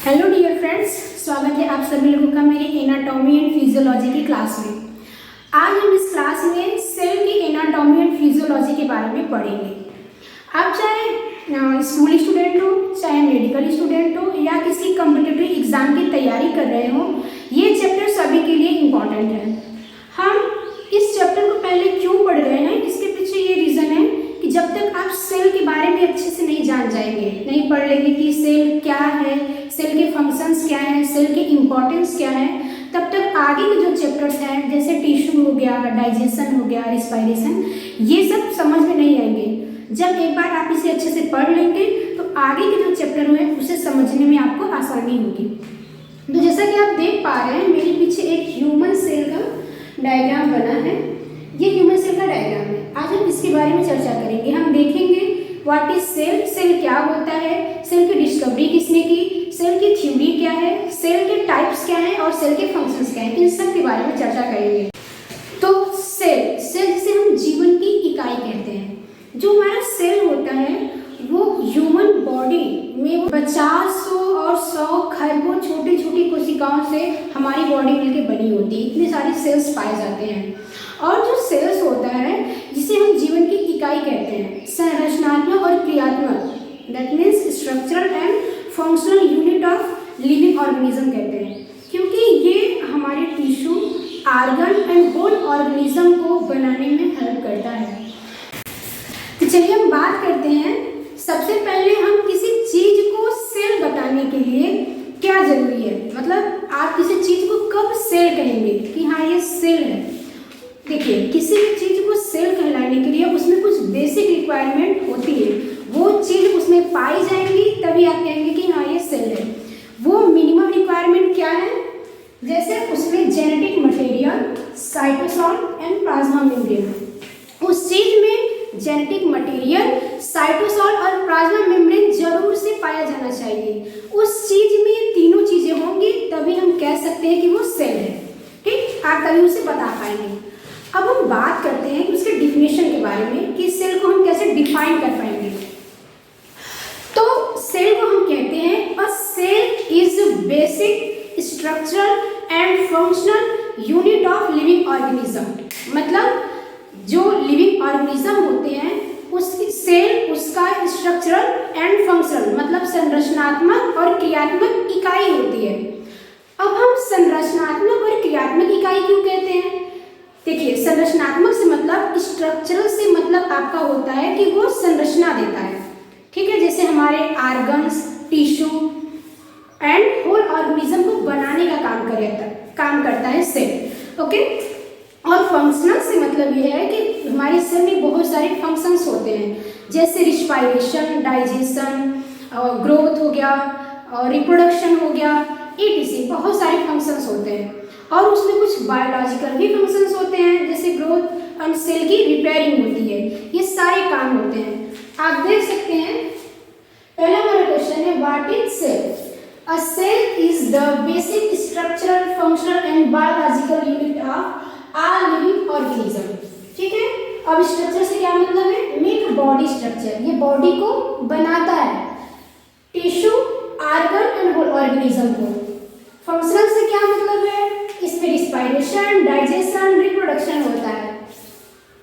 Hello dear friends, स्वागत है आप सभी लोगों का मेरी एनाटॉमी एंड फिजियोलॉजी की क्लास में। आज हम इस क्लास में सेल की एनाटॉमी एंड फिजियोलॉजी के बारे में पढ़ेंगे। आप चाहे स्कूल स्टूडेंट हो, चाहे मेडिकल स्टूडेंट हो या किसी कॉम्पिटिटिव एग्जाम की तैयारी कर रहे हो, ये चैप्टर सभी के लिए इम्पॉर्टेंट है। हम इस चैप्टर को पहले क्यों पढ़ रहे हैं, इसके पीछे ये रीज़न है कि जब तक आप सेल के बारे में अच्छे से नहीं जान जाएंगे, नहीं पढ़ लेंगे कि सेल क्या है, सेल के फंक्शंस क्या हैं, सेल की इम्पोर्टेंस क्या है, तब तक आगे के जो चैप्टर्स हैं जैसे टिश्यू हो गया, डाइजेशन हो गया, रिस्पायरेशन, ये सब समझ में नहीं आएंगे। जब एक बार आप इसे अच्छे से पढ़ लेंगे तो आगे के जो चैप्टर हुए उसे समझने में आपको आसानी होगी। तो जैसा कि आप देख पा रहे हैं, मेरे पीछे एक ह्यूमन सेल का डायग्राम बना है। ये ह्यूमन सेल का डायग्राम है। आज हम इसके बारे में चर्चा करेंगे। हम देखेंगे व्हाट इज सेल, सेल क्या होता है, सेल की डिस्कवरी किसने की, सेल की थ्योरी क्या है, सेल के टाइप्स क्या हैं और सेल के फंक्शंस क्या हैं, इन सब के बारे में चर्चा करेंगे। तो सेल जिसे हम जीवन की इकाई कहते हैं। जो हमारा सेल होता है वो ह्यूमन बॉडी में 50 और 100 खरबों छोटी छोटी कोशिकाओं से हमारी बॉडी मिलकर बनी होती है। इतने सारे सेल्स पाए जाते हैं। और जो सेल्स होता है जिसे हम जीवन की इकाई कहते हैं, संरचनात्मक और क्रियात्मक, that means structural and functional unit of living organism कहते हैं, क्योंकि ये हमारे tissue, organ and whole organism को बनाने में हेल्प करता है। तो चलिए हम बात करते हैं। सबसे पहले हम किसी चीज को सेल बताने के लिए क्या जरूरी है, मतलब आप किसी चीज को कब सेल कहेंगे कि हाँ ये सेल है। देखिए, किसी भी चीज को सेल कहलाने के लिए उसमें कुछ बेसिक रिक्वायरमेंट होती है। वो चीज उसमें पाई जाएंगी तभी आप कहेंगे कि हाँ ये सेल है। वो मिनिमम रिक्वायरमेंट क्या है, जैसे उसमें genetic material, cytosol and plasma membrane. उस चीज में जेनेटिक मटेरियल, साइटोसोल और प्लाज्मा मेम्ब्रेन जरूर से पाया जाना चाहिए। उस चीज में ये तीनों चीजें होंगी तभी हम कह सकते हैं कि वो सेल है। ठीक, आप तभी उसे बता पाएंगे। अब हम बात करते हैं उसके डिफिनेशन के बारे में कि सेल को हम कैसे डिफाइन कर पाएंगे। तो सेल को हम कहते हैं a cell is basic structural and functional unit of living organism. मतलब जो लिविंग ऑर्गेनिज्म होते हैं उसकी सेल उसका स्ट्रक्चरल एंड फंक्शनल मतलब संरचनात्मक और क्रियात्मक इकाई होती है। अब हम संरचनात्मक और क्रियात्मक इकाई क्यों कहते हैं? देखिए, संरचनात्मक से मतलब, स्ट्रक्चरल से मतलब आपका होता है कि वो संरचना देता है। ठीक है, जैसे हमारे organs, tissue and whole organism को बनाने का काम करता है सेल। ओके, और फंक्शनल से मतलब ये है कि हमारे सेल में बहुत सारे फंक्शंस होते हैं, जैसे रिस्पायरेशन, डाइजेशन, ग्रोथ हो गया और रिप्रोडक्शन हो गया, etc। बहुत सारे फंक्शंस होते हैं। और उसमें कुछ बायोलॉजिकल भी फंक्शंस होते हैं, जैसे ग्रोथ एंड सेल की रिपेयरिंग होती है। ये सारे काम होते हैं। आप देख सकते हैं, पहला हमारा क्वेश्चन है what is cell. A cell is the basic structural, functional and biological unit of all living organism. ठीक है, अब स्ट्रक्चर से क्या मतलब है, मेक बॉडी स्ट्रक्चर, ये बॉडी को बनाता है, tissue, organ and whole organism को। फंक्शनल से क्या मतलब है, इसमें रिस्पायरेशन, डाइजेशन, रिप्रोडक्शन होता है।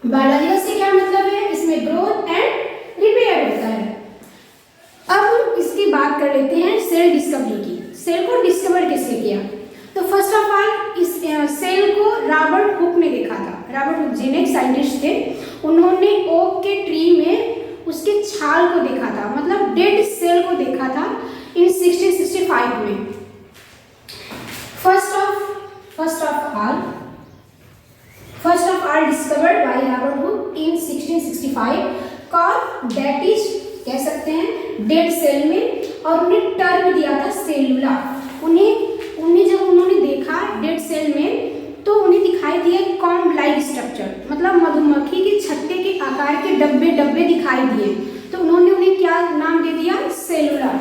बायोलॉजिकल से क्या मतलब है, इसमें ग्रोथ एंड रिपेयर होता है। अब हम इसकी बात कर लेते हैं सेल डिस्कवरी की। सेल को डिस्कवर किसने किया? तो फर्स्ट ऑफ ऑल इस सेल को रॉबर्ट हुक ने देखा था। रॉबर्ट हुक जी ने एक साइंटिस्ट थे, उन्होंने ओक के ट्री में उसके छाल को देखा था, मतलब डेड सेल को देखा था इन 1665 में। First of all discovered by Robert Hooke in 1665, called that is कह सकते हैं डेड सेल में, और उन्हें टर्म दिया था सेलुला। उन्हें जब उन्होंने देखा डेड सेल में तो उन्हें दिखाई दिया कॉम्ब लाइक स्ट्रक्चर, मतलब मधुमक्खी के छत्ते के आकार के डब्बे दिखाई दिए, तो उन्होंने उन्हें क्या नाम दे दिया, सेलुला।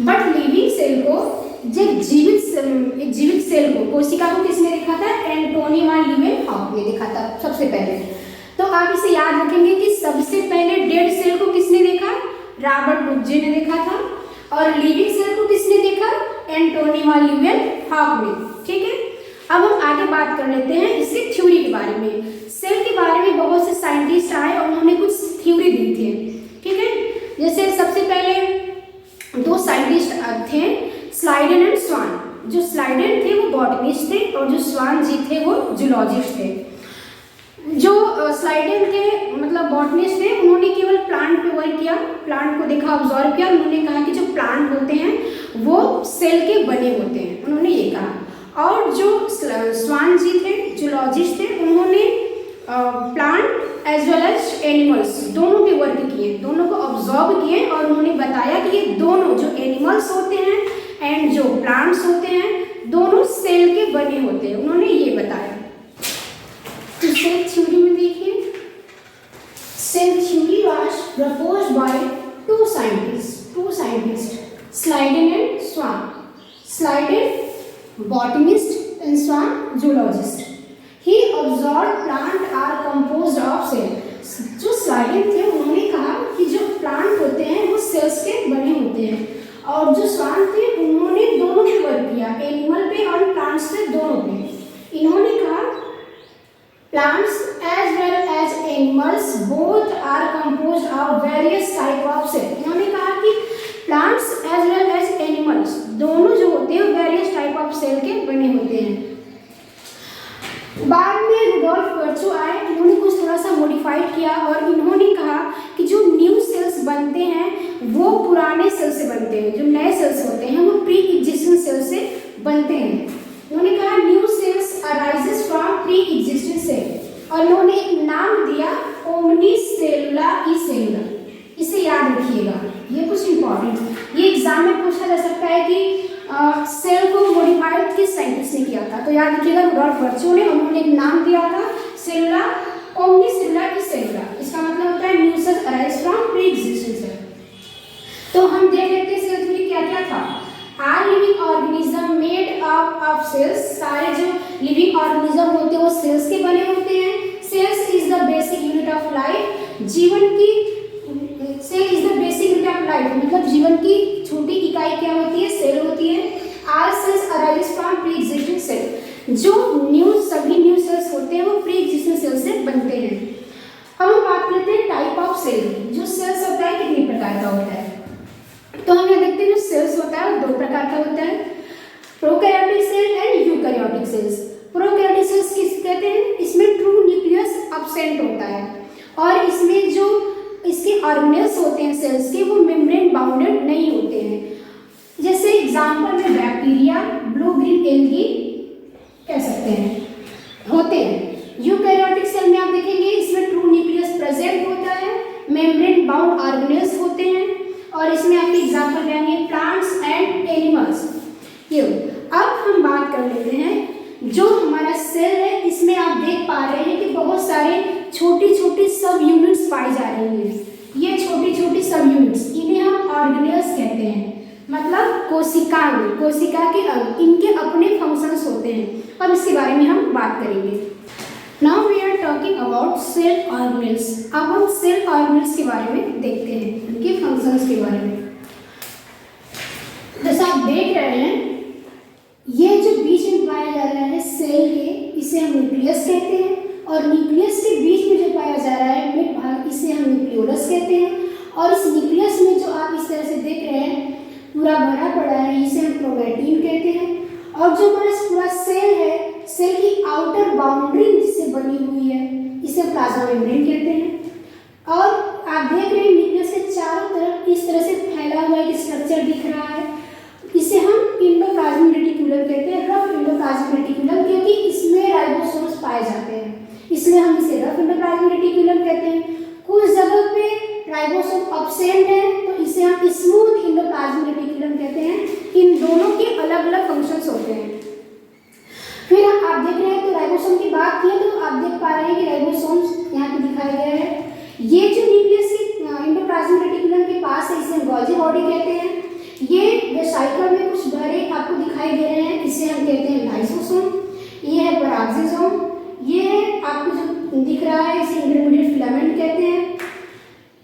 बट लिविंग सेल को, जब जीवित सेल को, कोशिका को किसने देखा था, एंटोनी वान लीवेनहॉक ने देखा था सबसे पहले। तो आप इसे याद रखेंगे कि सबसे पहले डेड सेल को किसने देखा, रॉबर्ट हुक जी ने देखा था, और लिविंग सेल को किसने देखा? एंटोनियो ल्यूवियल हॉक ने। ठीक है, अब हम आगे बात कर लेते हैं इसके थ्योरी के बारे में। सेल के बारे में बहुत से साइंटिस्ट आए और उन्होंने कुछ थ्योरी दी थी। ठीक है, जैसे सबसे पहले दो साइंटिस्ट थे, स्लाइडेन एंड स्वान। जो स्लाइडेन थे वो बॉटनिस्ट थे और जो स्वान जी थे वो जूलॉजिस्ट थे। जो स्लाइडेन थे मतलब बॉटनिस्ट थे, उन्होंने केवल प्लांट पे वर्क किया, प्लांट को देखा, ऑब्जर्व किया। उन्होंने कहा कि जो प्लांट होते हैं वो सेल के बने होते हैं, उन्होंने ये कहा। और जो स्वान जी थे, जूलॉजिस्ट थे, उन्होंने plant as well as animals दोनों पे वर्क किए, दोनों को ऑब्जर्व किए और उन्होंने बताया कि ये दोनों जो एनिमल्स होते हैं एंड जो प्लांट्स होते हैं दोनों सेल के बने होते हैं, उन्होंने ये बताया। सेल थ्योरी में देखिए, cell theory was proposed by two scientist Schleiden and Schwann. Schleiden botanist and Schwann zoologist. He observe plant are composed of cell. जो स्लाइडेन थे उन्होंने कहा कि जो प्लांट होते हैं वो सेल्स के बने होते हैं, और जो स्वान थे उन्होंने दोनों पे वर्क किया, एनिमल पे और प्लांट्स पे, दोनों पे। इन्होंने कहा plants as well as animals both are composed of various type of cell। इन्होंने कहा कि plants as well as animals दोनों जो होते हैं various type of cell के बने होते हैं। बाद में रुडोल्फ वर्चो आए, इन्होंने कुछ थोड़ा सा मॉडिफाइड किया और इन्होंने कहा कि जो न्यू सेल्स बनते हैं वो पुराने सेल से बनते हैं, जो नए सेल्स होते हैं वो प्री एग्जिस्टिंग सेल से बनते हैं। उन्होंने कहा new cells arises from pre existing cell, और उन्होंने एक नाम दिया ओमनी सेलुला ई सेलुला। इसे याद रखिएगा, ये कुछ इंपॉर्टेंट, ये एग्जाम में पूछा जा सकता है कि सेल को मॉडिफाइड किस साइंटिस्ट ने किया था, तो याद रखिएगा रुडोल्फ वर्चो ने। उन्होंने एक नाम दिया था सेलुला, ओमनी सेलुला ई सेलुला। इसका मतलब होता है new cells arise from pre existing cell. तो हम देख लेते हैं सेल थ्योरी क्या क्या था। Are living organism made up of cells. सारे जो लिविंग ऑर्गेनिज्म होते हैं वो सेल्स के बने होते हैं। Cells is the basic unit of life. जीवन की cell is the basic unit of life, मतलब जीवन की छोटी इकाई क्या होती है? सेल होती है। Are cells arise from pre existing cell. जो सभी न्यू सेल्स होते हैं वो प्री एग्जिस्टिंग सेल से बनते हैं। अब हम बात करते हैं टाइप ऑफ सेल। जो सेल्स होता है कितने प्रकार का होता है, तो हम यहाँ देखते हैं जो सेल्स होता है वो दो प्रकार का होता है, prokaryotic cell and eukaryotic cells. Prokaryotic cells किस कहते हैं? इसमें ट्रू न्यूक्लियस एब्सेंट होता है और इसमें जो इसके ऑर्गेनेल्स होते हैं सेल्स के वो मेम्ब्रेन बाउंडेड नहीं होते हैं। जैसे एग्जांपल में बैक्टीरिया, ब्लू ग्रीन एल्गी कह सकते हैं, होते हैं। यूकैरियोटिक सेल में आप देखेंगे इसमें ट्रू न्यूक्लियस प्रेजेंट होता है, मेम्ब्रेन बाउंड ऑर्गेनेल्स होते हैं, और इसमें आपके एग्जाम्पल रहेंगे प्लांट्स एंड एनिमल्स। ये अब हम बात कर लेते हैं जो हमारा सेल है, इसमें आप देख पा रहे हैं कि बहुत सारे छोटी छोटी सब यूनिट्स पाई जा रही हैं। ये छोटी छोटी सब यूनिट्स, इन्हें हम ऑर्गेनेल्स कहते हैं, मतलब कोशिका के अंग, इनके अपने फंक्शंस होते हैं। अब इसके बारे में हम बात करेंगे। Now we are talking about cell organelles. अब हम सेल ऑर्गेनेल्स के बारे में देखते हैं, इनके फंक्शंस के बारे में। जैसा आप देख रहे हैं ये जो बीच में पाया जा रहा है सेल के, इसे हम न्यूक्लियस कहते हैं, और न्यूक्लियस के बीच में जो पाया जा रहा है मिड भाग, इसे हम न्यूक्लियोलस कहते हैं। और इस न्यूक्लियस में जो आप इस तरह से देख रहे हैं पूरा भरा पड़ा है, इसे हम क्रोमैटिन कहते हैं। और जो हमारा पूरा सेल है, सेल की आउटर बाउंड्री जिससे बनी हुई है, इसे प्लाज्मा मेम्ब्रेन कहते हैं। और आप देख रहे हैं न्यूक्लियस के चारों तरफ इस तरह से फैला हुआ एक स्ट्रक्चर दिख रहा है, इसे हम एंडोप्लाज्मिक रेटिकुलम कहते हैं, रफ एंडोप्लाज्मिक रेटिकुलम, क्योंकि इसमें राइबोसोम्स पाए जाते हैं, इसलिए हम इसे रफ एंडोप्लाज्मिक रेटिकुलम कहते हैं। कुछ जगह पे राइबोसोम एब्सेंट है तो इसे हम स्मूथ एंडोप्लाज्मिक रेटिकुलम कहते हैं। इन दोनों के अलग अलग फंक्शंस होते हैं। फिर आप देख रहे हैं, तो राइबोसोम की बात की तो आप देख पा रहे हैं कि राइबोसोम्स यहाँ पे दिखाया गया है। ये जो न्यूक्लियस एंडोप्लाज्मिक रेटिकुलम के पास है, इसे गोल्गी बॉडी कहते हैं। ये वेसिकल में कुछ भरे आपको दिखाई दे रहे हैं, इसे हम कहते हैं लाइसोसोम। ये है पेराक्सिसोम, ये है आपको जो दिख रहा है इसे इंटरमीडिएट फिलामेंट कहते हैं।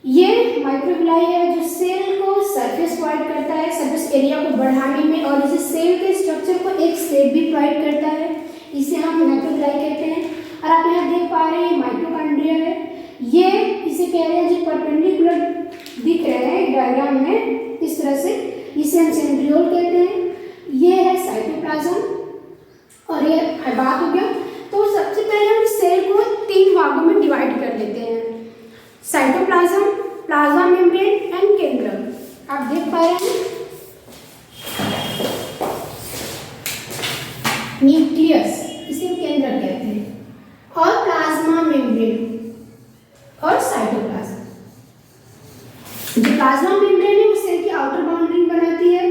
ये माइक्रोविलाई है जो सेल को सरफेस प्रोवाइड करता है, सरफेस सरफेस एरिया को बढ़ाने में और इसे सेल के स्ट्रक्चर को एक शेप भी प्रोवाइड करता है, इसे हम मैक्रोग्लाई कहते हैं। और आप यहाँ देख पा रहे हैं माइटोकॉन्ड्रिया है, ये इसे कह रहे हैं जो परपेंडिकुलर दिख रहे हैं डायग्राम में इस तरह से, इसे हम सेंट्रियोल कहते हैं। ये है साइटोप्लाज्म और ये बात हो गया। तो सबसे पहले हम सेल को 3 भागों में डिवाइड कर लेते हैं, साइटोप्लाज्म, प्लाज्मा मेम्ब्रेन एंड केंद्रक। आप देख पा रहे हैं न्यूक्लियस, इसे केंद्रक कहते हैं, और प्लाज्मा मेम्ब्रेन और साइटोप्लाज्म। जो प्लाज्मा मेम्ब्रेन है वो सेल की आउटर बाउंड्री बनाती है।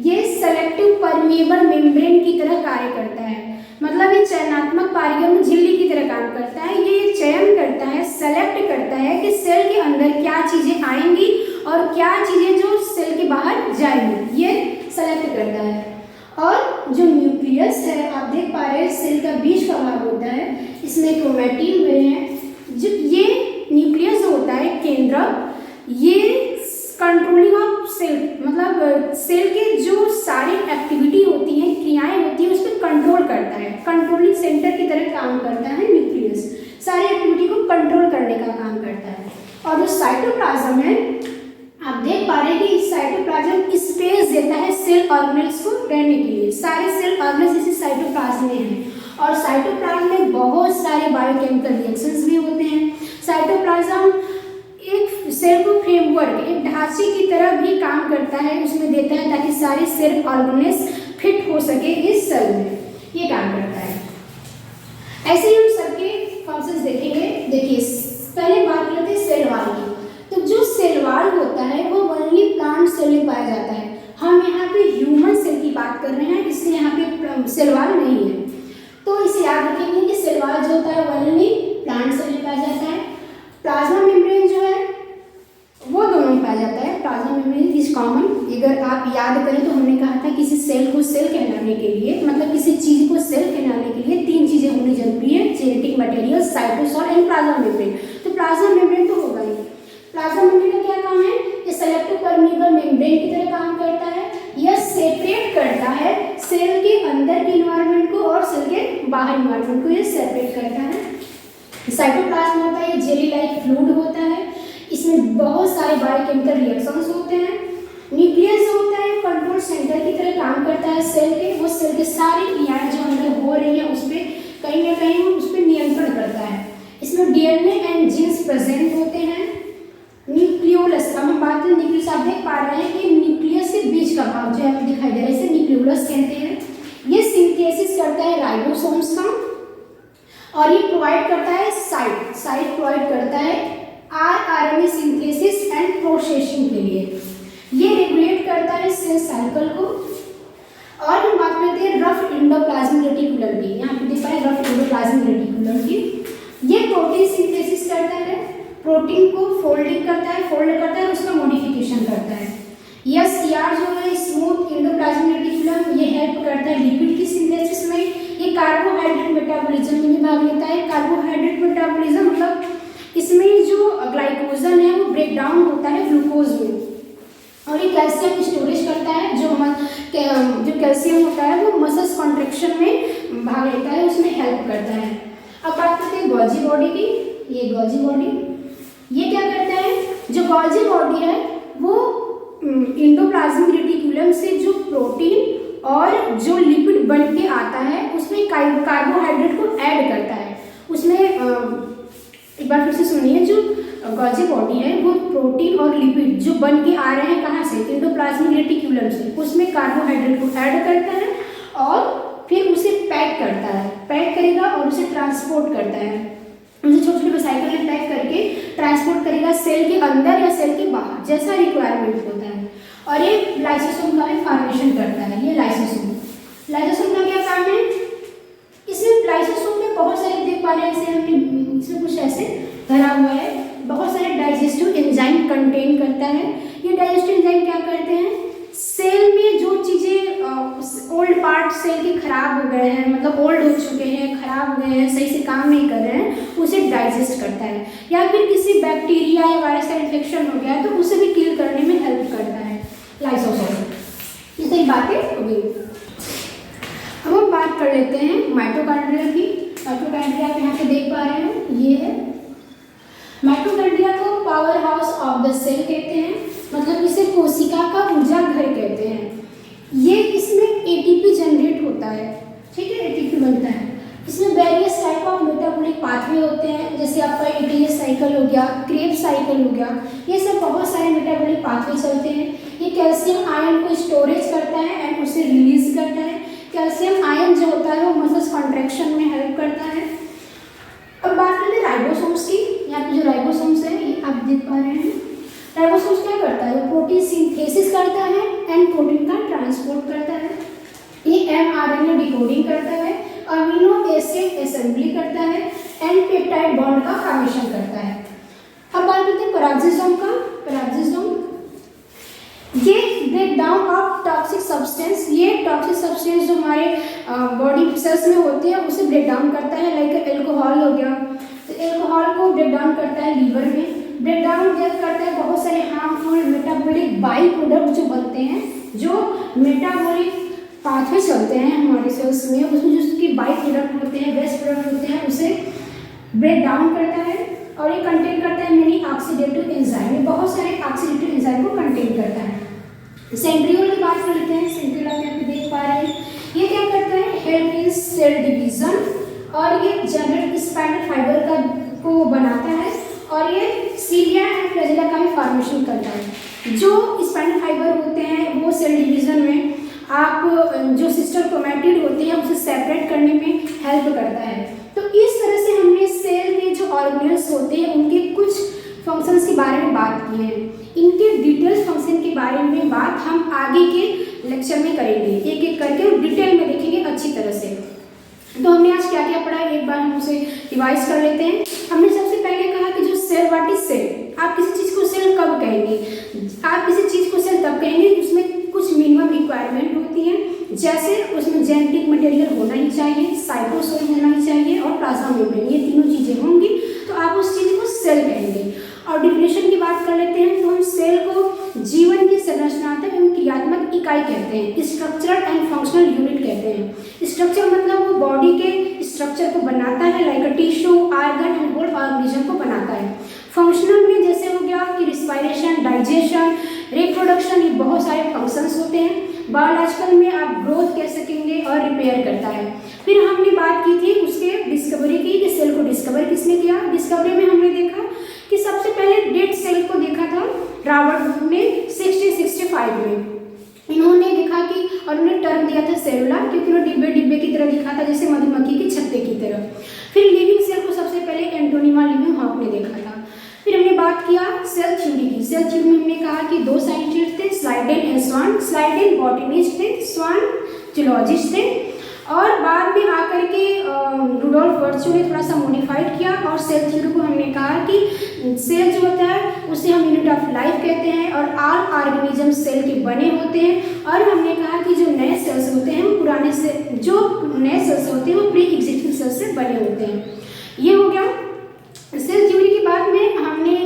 ये सेलेक्टिव परमिएबल मेम्ब्रेन की तरह कार्य करता है, मतलब ये चयनात्मक पारगम्य झिल्ली की तरह काम करता है। ये चयन करता है, सेलेक्ट करता है कि सेल के अंदर क्या चीजें आएंगी और क्या चीजें जो सेल के बाहर जाएंगी, ये सेलेक्ट करता है। और जो न्यूक्लियस है आप देख पा रहे हैं सेल का बीच का भाग होता है, इसमें क्रोमैटिन हुए हैं। जो ये न्यूक्लियस होता है केंद्रक, ये कंट्रोलिंग ऑफ सेल, मतलब सेल के जो सारी एक्टिविटी होती है, क्रियाएं होती है, उस पर कंट्रोल करता है। कंट्रोलिंग सेंटर की तरह काम करता है न्यूक्लियस, सारी एक्टिविटी को कंट्रोल करने का काम करता है। और जो साइटोप्लाज्म है आप देख पा रहे हैं कि इस साइटोप्लाज्म स्पेस देता है सेल ऑर्गेनेल्स को रहने के लिए। सारे सेल ऑर्गेनेल्स इसी साइटोप्लाज्म में हैं और साइटोप्लाज्म में बहुत सारे बायोकेमिकल रिएक्शंस भी होते हैं। साइटोप्लाज्म एक सेल को फ्रेमवर्क, एक ढांचे की तरह भी काम करता है, उसमें देता है ताकि सारे सेल ऑर्गेनेल्स फिट हो सके इस सेल में, ये काम करता है। ऐसे ही हम सबके फंक्शंस देखेंगे। देखिए पहले बात करते हैं सेल वॉल की। तो जो सेल वॉल होता है वो ओनली प्लांट सेल में पाया जाता है। हम यहाँ पे ह्यूमन सेल की बात कर रहे हैं, इसलिए यहाँ पे सेल वॉल नहीं है। तो इसे याद रखेंगे कि सेल वॉल जो होता है ओनली प्लांट सेल में पाया जाता है। प्लाज्मा मेम्ब्रेन जो है वो दोनों में पाया जाता है। Plasma membrane is common. अगर आप याद करें तो हमने कहा था किसी सेल को सेल कहलाने के लिए, मतलब किसी चीज को सेल कहलाने के लिए 3 चीजें होनी जरूरी है, genetic material, cytosol and plasma membrane. तो प्लाज्मा मेम्ब्रेन तो होगा ही। प्लाज्मा मेम्ब्रेन का क्या काम है? ये सेलेक्टिव परमिएबल मेम्ब्रेन की तरह काम करता है। यह सेपरेट करता है सेल के अंदर के इन्वायरमेंट को और सेल के बाहर इन्वायरमेंट को, ये सेपरेट करता है। साइटोप्लाज्म होता है, ये जेली लाइक फ्लूइड होता है, इसमें बहुत सारे बायोकेमिकल रिएक्शंस होते हैं। न्यूक्लियस होता है कंट्रोल सेंटर की तरह काम करता है सेल के, वो सेल के सारी क्रियाएं जो अंदर हो रही हैं उस पर कहीं ना कहीं उस पर नियंत्रण करता है। इसमें डीएनए एंड जीन्स प्रेजेंट होते हैं। न्यूक्लियोलस, हम बात करें न्यूक्लियस, आप देख पा रहे हैं कि न्यूक्लियस के बीच का भाग जो हमें दिखाई दे रहा है इसे न्यूक्लियोलस कहते हैं। ये सिंथेसिस करता है राइबोसोम्स का और ये प्रोवाइड करता है साइट प्रोवाइड करता है आरएनए सिंथेसिस एंड प्रोसेसिंग के लिए। ये रेगुलेट करता है सेल साइकिल को। और हम बात करते हैं रफ एंडोप्लाज्मिक रेटिकुलम की। यहाँ पे देख पा रहे हैं रफ एंडोप्लाज्मिक रेटिकुलम की। ये प्रोटीन सिंथेसिस करता है, प्रोटीन को फोल्ड करता है और उसका मॉडिफिकेशन करता है। यार जो है स्मूथ एंडोप्लाज्मिक रेटिकुलम, ये हेल्प करता है लिपिड की सिंथेसिस में। ये कार्बोहाइड्रेट मेटाबॉलिज्म में भी भाग लेता है। कार्बोहाइड्रेट मेटाबॉलिज्म मतलब इसमें जो ग्लाइकोजन है वो ब्रेक डाउन होता है ग्लूकोज में, और ये कैल्शियम स्टोरेज करता है। जो कैल्शियम होता है वो मसल्स कॉन्ट्रैक्शन में भाग लेता है, उसमें हेल्प करता है। अब बात करते हैं गोल्जी बॉडी की। ये गोल्जी बॉडी ये क्या करता है? जो गोल्जी बॉडी है वो एंडोप्लाज्मिक रेटिकुलम से जो प्रोटीन और जो लिपिड बन के आता है उसमें कार्बोहाइड्रेट को ऐड करता है। उसमें एक बार फिर से सुनिए, जो गोल्जी बॉडी है वो प्रोटीन और लिपिड जो बन के आ रहे हैं कहाँ से? एंडोप्लाज्मिक रेटिकुलम से। उसमें कार्बोहाइड्रेट को ऐड करता है और फिर उसे पैक करता है, पैक करेगा और उसे ट्रांसपोर्ट करता है। उसे छोटे छोटे साइकिल में पैक करके ट्रांसपोर्ट करेगा सेल के अंदर या सेल के बाहर, जैसा रिक्वायरमेंट होता है। और ये लाइसोसोम का भी फॉर्मेशन करता है। ये लाइसोसोम का क्या काम है? इसमें लाइसोसोम में बहुत सारे देख पा रहे हैं, ऐसे हमने इसमें कुछ ऐसे भरा हुआ है, बहुत सारे डाइजेस्टिव एंजाइम कंटेन करता है। ये डाइजेस्टिव एंजाइम क्या करते हैं? सेल में जो चीज़ें ओल्ड पार्ट सेल के खराब हो गए हैं, मतलब ओल्ड हो चुके हैं, खराब हो गए हैं, सही से काम नहीं कर रहे हैं, उसे डाइजेस्ट करता है। या फिर किसी बैक्टीरिया या वायरस का इन्फेक्शन हो गया है तो उसे भी किल करने में हेल्प करता है लाइसोसोम। बातें हो गई। अब हम बात कर लेते हैं माइटोकॉन्ड्रिया की। माइटोकॉन्ड्रिया आप यहाँ पे देख पा रहे हैं, ये है माइटोकॉन्ड्रिया को powerhouse of the cell कहते हैं, मतलब इसे कोशिका का ऊर्जा घर कहते हैं। ये इसमें एटीपी जनरेट होता है, ठीक है, एटीपी बनता है। इसमें various type of metabolic pathway होते हैं, जैसे आपका एटीएस साइकिल हो गया, क्रेब्स साइकिल हो गया, ये सब बहुत सारे मेटाबॉलिक पाथवे चलते हैं। ये कैल्शियम आयन को स्टोरेज करता है एंड उसे रिलीज करता है। कैल्शियम आयन जो होता है वो मसल्स कॉन्ट्रैक्शन में हेल्प करता है। अब बात करते हैं राइबोसोम्स की। यहाँ पे जो राइबोसोम्स है ये आप देख पा रहे हैं। राइबोसोम्स क्या करता है, वो प्रोटीन सिंथेसिस करता है एंड प्रोटीन का ट्रांसपोर्ट करता है। ये एमआरएनए डिकोडिंग करता है, अमीनो एसिड असेंबली करता है एंड पेप्टाइड बॉन्ड का फॉर्मेशन करता है। अब बात करते हैं पेराक्सिसोम का। पेराक्सिसोम ये break down of toxic substance, ये टॉक्सिक सब्सटेंस जो हमारे बॉडी सेल्स में होते हैं उसे ब्रेक डाउन करता है। लाइक एल्कोहल हो गया, तो एल्कोहल को ब्रेक डाउन करता है लीवर में। ब्रेक डाउन करता है बहुत सारे हार्मफुल मेटाबॉलिक बाई प्रोडक्ट जो बनते हैं, जो मेटाबॉलिक पाथवे चलते हैं हमारे सेल्स में, उसमें जो उसकी बाई प्रोडक्ट होते हैं, वेस्ट प्रोडक्ट होते हैं, उसे ब्रेक डाउन करता है। और ये कंटेन करता है मेनी ऑक्सीडेटिव एंजाइम, ये बहुत सारे ऑक्सीडेटिव एंजाइम को कंटेन करता है। सेंट्रियोल की बात कर लेते हैं। सेंट्रियोल आप यहाँ पे देख पा रहे हैं, ये क्या करता है, हेल्प इन सेल डिवीजन, और ये जनरेट स्पाइनल फाइबर का को बनाता है, और ये सीलिया एंड फ्लैजेला का भी फॉर्मेशन करता है। जो स्पाइनल फाइबर होते हैं वो सेल डिवीजन में आप जो सिस्टर क्रोमैटिड होते हैं उसे सेपरेट करने में हेल्प करता है। तो इस तरह से हमने सेल के जो ऑर्गेनल्स होते हैं उनके कुछ फंक्शंस के बारे में बात की है। इनके डिटेल्स फंक्शन के बारे में बात हम आगे के लेक्चर में करेंगे, एक एक करके और डिटेल में देखेंगे अच्छी तरह से। तो हमने आज क्या क्या पढ़ा है, एक बार हम उसे रिवाइज कर लेते हैं। हमने सबसे पहले कहा कि जो सेल, व्हाट इज सेल, आप किसी चीज़ को सेल कब कहेंगे, आप किसी चीज़ को सेल तब कहेंगे उसमें कुछ मिनिमम रिक्वायरमेंट होती है, जैसे उसमें जेनेटिक मटेरियल होना ही चाहिए, साइटोसोल होना ही चाहिए और प्लाज्मा मेम्ब्रेन, ये तीनों चीज़ें होंगी तो आप उस चीज़ को सेल कहेंगे। और डिफिनेशन की बात कर लेते हैं तो हम सेल को जीवन की संरचनात्मक एवं क्रियात्मक इकाई कहते हैं, स्ट्रक्चरल एंड फंक्शनल यूनिट कहते हैं। स्ट्रक्चर मतलब वो बॉडी के स्ट्रक्चर को बनाता है, like tissue, organ and whole organism को बनाता है। फंक्शनल में जैसे हो गया कि रिस्पायरेशन, डाइजेशन, रिप्रोडक्शन, ये बहुत सारे फंक्शंस होते हैं। बायोलॉजिकल में आप ग्रोथ कह सकेंगे और रिपेयर करता है। फिर हमने बात की थी उसके डिस्कवरी की, कि सेल को डिस्कवर किसने किया। डिस्कवरी में हमने देखा कि सबसे पहले डेड सेल को देखा था रॉबर्ट हुक ने 1665 में। इन्होंने देखा कि और उन्हें टर्म दिया था सेलुला, क्योंकि उन्होंने डिब्बे डिब्बे की तरह दिखा था, जैसे मधुमक्खी के छत्ते की तरह। फिर लिविंग सेल को सबसे पहले एंटोनिमा लिविंग हॉक ने देखा था। फिर हमने बात किया सेल थ्योरी की। सेल थ्योरी में हमने कहा कि दो साइंटिस्ट थे, Schleiden and Schwann. Schleiden botanist थे, स्वान जूलॉजिस्ट थे। और बाद में आकर के रुडोल्फ वर्च्यू ने थोड़ा सा मॉडिफाइड किया और सेल थ्योरी को हमने कहा कि सेल जो होता है उसे हम यूनिट ऑफ लाइफ कहते हैं और ऑल ऑर्गेनिज्म सेल के बने होते हैं। और हमने कहा कि जो नए सेल्स होते हैं वो पुराने से, जो नए सेल्स होते हैं वो प्री एग्जिस्टिंग सेल्स से बने होते हैं। ये हो गया सेल थ्योरी के बाद में हमने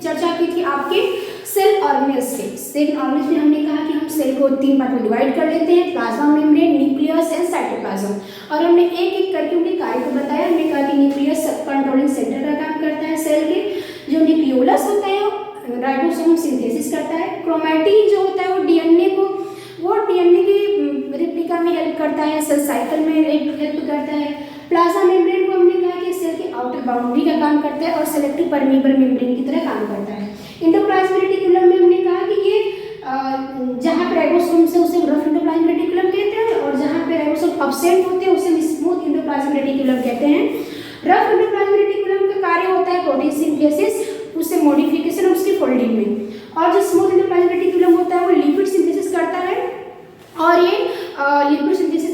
चर्चा की थी आपके सेल ऑर्गेनेल्स के। सेल ऑर्गेनेल्स में हमने कहा कि हम सेल को 3 पार्ट में डिवाइड कर लेते हैं, plasma membrane, nucleus and cytoplasm. और हमने एक एक करके उनके कार्य को बताया। हमने कहा कि न्यूक्लियस सब कंट्रोलिंग सेंटर का काम करता है सेल के, जो न्यूक्लियोलस होता है राइबोसोम सिंथेसिस करता है, क्रोमैटिन जो होता है वो डीएनए की रेप्लिका में हेल्प करता है, सेल साइकिल में हेल्प करता है। प्लाज्मा मेम्ब्रेन को हमने कहा कि सेल के आउटर बाउंड्री का काम करता है और सेलेक्टिव परमीएबल मेम्ब्रेन की तरह काम करता है। एंडोप्लाज्मिक रेटिकुलम में हमने कहा कि ये जहाँ पे राइबोसोम से उसे रफ एंडोप्लाज्मिक रेटिकुलम कहते हैं और जहाँ पे राइबोसोम अब्सेंट होते हैं उसे स्मूथ एंडोप्लाज्मिक रेटिकुलम कहते हैं। रफ एंडोप्लाज्मिक रेटिकुलम का कार्य होता है प्रोटीन सिंथेसिस, उससे मॉडिफिकेशन और उसकी फोल्डिंग में। और जो स्मूथ एंडोप्लाज्मिक रेटिकुलम होता है वो लिपिड सिंथेसिस करता है और ये लिपिड सिंथेसिस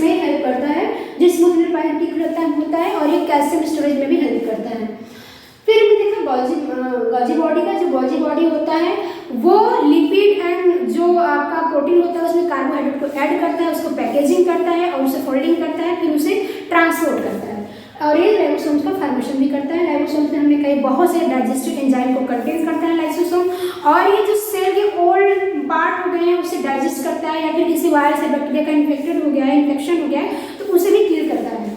में हेल्प करता है, जो स्मूथ एंडोप्लाज्मिक रेटिकुलम होता है, और ये कैल्शियम स्टोरेज में भी हेल्प करता है। फिर हमने देखा गॉल्जी बॉडी का। जो गॉल्जी बॉडी होता है वो लिपिड एंड जो आपका प्रोटीन होता है उसमें कार्बोहाइड्रेट को ऐड करता है, उसको पैकेजिंग करता है और उसे फोल्डिंग करता है, फिर उसे ट्रांसपोर्ट करता है और ये लाइसोसोम्स का फॉर्मेशन भी करता है। लाइसोसोम्स में हमने कही बहुत से डाइजेस्टिव एंजाइम को कंटेन करता है लाइसोसोम। और ये जो सेल के ओल्ड पार्ट हो गए हैं है उसे डाइजेस्ट करता है, या फिर किसी वायरस या बैक्टीरिया का इन्फेक्शन हो गया है तो उसे भी किल करता है।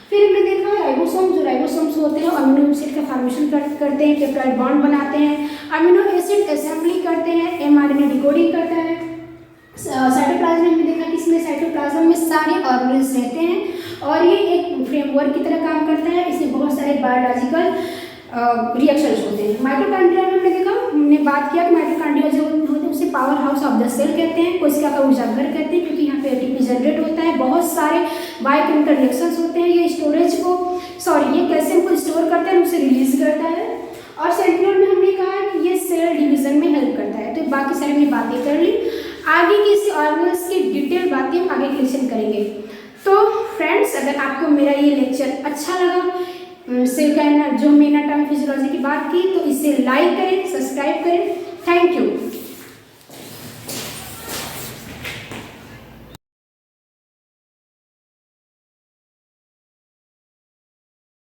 फिर हमने देखा राइबोसोम, जो राइबोसोम्स होते हैं अमीनो एसिड का फॉर्मेशन करते हैं, पेप्टाइड बॉन्ड बनाते हैं, अमीनो एसिड असेंबली करते हैं, एमआरएनए डिकोडिंग करता है। साइटोप्लाज्म में देखा कि इसमें साइटोप्लाज्म में सारे ऑर्गेनेल्स रहते हैं और ये एक फ्रेमवर्क की तरह काम करता है। इसमें बहुत सारे बायोलॉजिकल रिएक्शंस होते हैं। माइटोकॉन्ड्रिया में हमने बात किया कि माइटोकॉन्ड्रिया जो होते हैं उसे powerhouse of the cell कहते हैं, कोशिका का ऊर्जा घर कहते हैं, क्योंकि यहाँ पे एटीपी जनरेट होता है। बहुत सारे बायोकेमिकल रिएक्शंस होते हैं। ये ये कैल्शियम को स्टोर करता है, उसे रिलीज करता है। और सेंट्रियोल में हमने कहा कि ये सेल डिवीजन में हेल्प करता है। तो बाकी सारी हमने बातें कर ली। आगे की इस ऑर्गेनल्स की डिटेल बातें हम आगे क्वेश्चन करेंगे। तो फ्रेंड्स, अगर आपको मेरा ये लेक्चर अच्छा लगा, सेल का जो मैंने एनाटॉमी फिजियोलॉजी की बात की, तो इसे लाइक करें, सब्सक्राइब करें। Thank you.